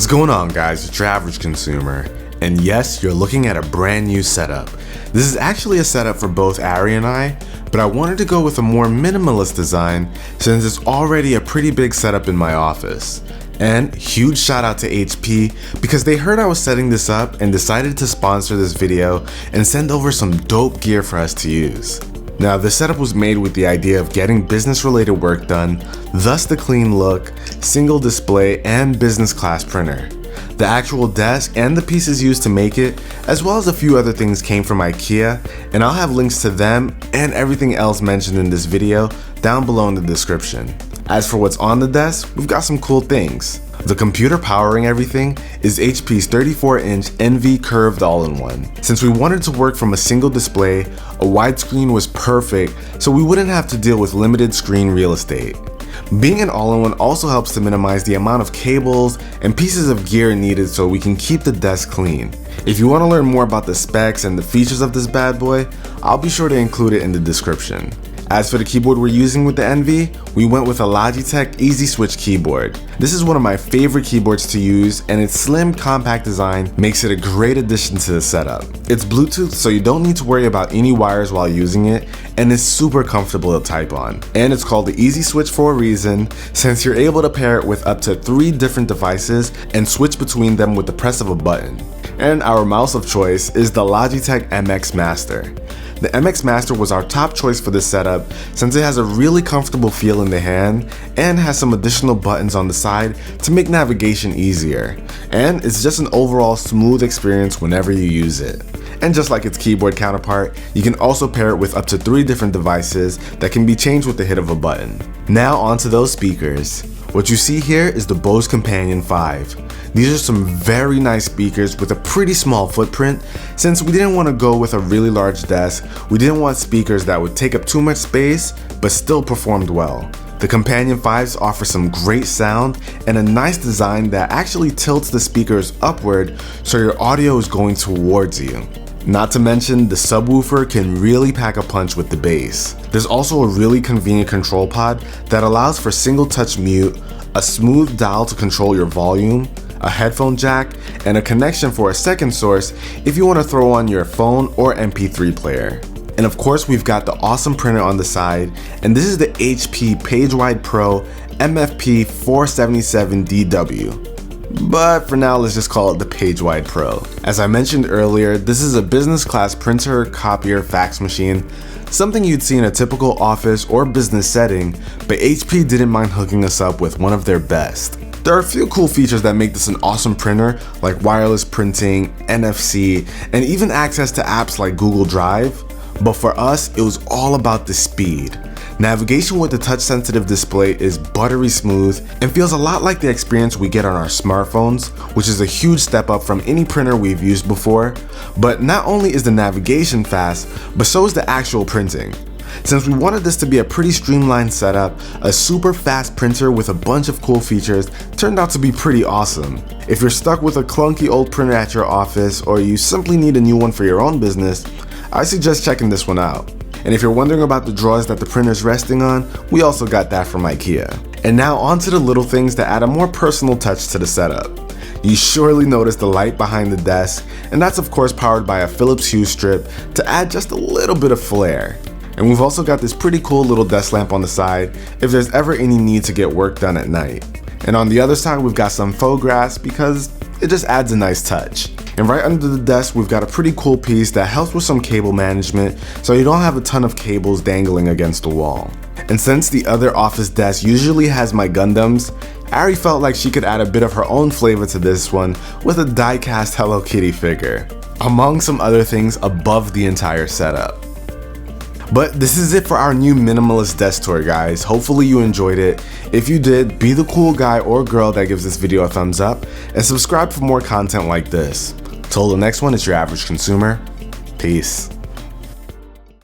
What's going on, guys? It's your average consumer, and yes, you're looking at a brand new setup. This is actually a setup for both Ari and I, but I wanted to go with a more minimalist design since it's already a pretty big setup in my office. And huge shout out to HP because they heard I was setting this up and decided to sponsor this video and send over some dope gear for us to use. Now, this setup was made with the idea of getting business-related work done, thus the clean look, single display, and business class printer. The actual desk and the pieces used to make it, as well as a few other things, came from IKEA, and I'll have links to them and everything else mentioned in this video down below in the description. As for what's on the desk, we've got some cool things. The computer powering everything is HP's 34-inch NV curved all-in-one. Since we wanted to work from a single display, a widescreen was perfect so we wouldn't have to deal with limited screen real estate. Being an all-in-one also helps to minimize the amount of cables and pieces of gear needed so we can keep the desk clean. If you want to learn more about the specs and the features of this bad boy, I'll be sure to include it in the description. As for the keyboard we're using with the NV, we went with a Logitech Easy Switch keyboard. This is one of my favorite keyboards to use, and its slim, compact design makes it a great addition to the setup. It's Bluetooth, so you don't need to worry about any wires while using it, and it's super comfortable to type on. And it's called the Easy Switch for a reason, since you're able to pair it with up to 3 different devices and switch between them with the press of a button. And our mouse of choice is the Logitech MX Master. The MX Master was our top choice for this setup since it has a really comfortable feel in the hand and has some additional buttons on the side to make navigation easier. And it's just an overall smooth experience whenever you use it. And just like its keyboard counterpart, you can also pair it with up to 3 different devices that can be changed with the hit of a button. Now onto those speakers. What you see here is the Bose Companion 5. These are some very nice speakers with a pretty small footprint. Since we didn't want to go with a really large desk, we didn't want speakers that would take up too much space but still performed well. The Companion 5s offer some great sound and a nice design that actually tilts the speakers upward so your audio is going towards you. Not to mention, the subwoofer can really pack a punch with the bass. There's also a really convenient control pod that allows for single touch mute, a smooth dial to control your volume, a headphone jack, and a connection for a second source if you want to throw on your phone or MP3 player. And of course, we've got the awesome printer on the side, and this is the HP PageWide Pro MFP 477DW. But for now, let's just call it the PageWide Pro. As I mentioned earlier, this is a business class printer, copier, fax machine, something you'd see in a typical office or business setting, but HP didn't mind hooking us up with one of their best. There are a few cool features that make this an awesome printer, like wireless printing, NFC, and even access to apps like Google Drive. But for us, it was all about the speed. Navigation with the touch-sensitive display is buttery smooth and feels a lot like the experience we get on our smartphones, which is a huge step up from any printer we've used before. But not only is the navigation fast, but so is the actual printing. Since we wanted this to be a pretty streamlined setup, a super fast printer with a bunch of cool features turned out to be pretty awesome. If you're stuck with a clunky old printer at your office, or you simply need a new one for your own business, I suggest checking this one out. And if you're wondering about the drawers that the printer's resting on, we also got that from IKEA. And now onto the little things that add a more personal touch to the setup. You surely notice the light behind the desk, and that's of course powered by a Philips Hue strip to add just a little bit of flair. And we've also got this pretty cool little desk lamp on the side if there's ever any need to get work done at night. And on the other side, we've got some faux grass because it just adds a nice touch. And right under the desk, we've got a pretty cool piece that helps with some cable management so you don't have a ton of cables dangling against the wall. And since the other office desk usually has my Gundams, Ari felt like she could add a bit of her own flavor to this one with a die-cast Hello Kitty figure, among some other things above the entire setup. But this is it for our new minimalist desk tour, guys. Hopefully you enjoyed it. If you did, be the cool guy or girl that gives this video a thumbs up and subscribe for more content like this. Till the next one, it's your average consumer. Peace.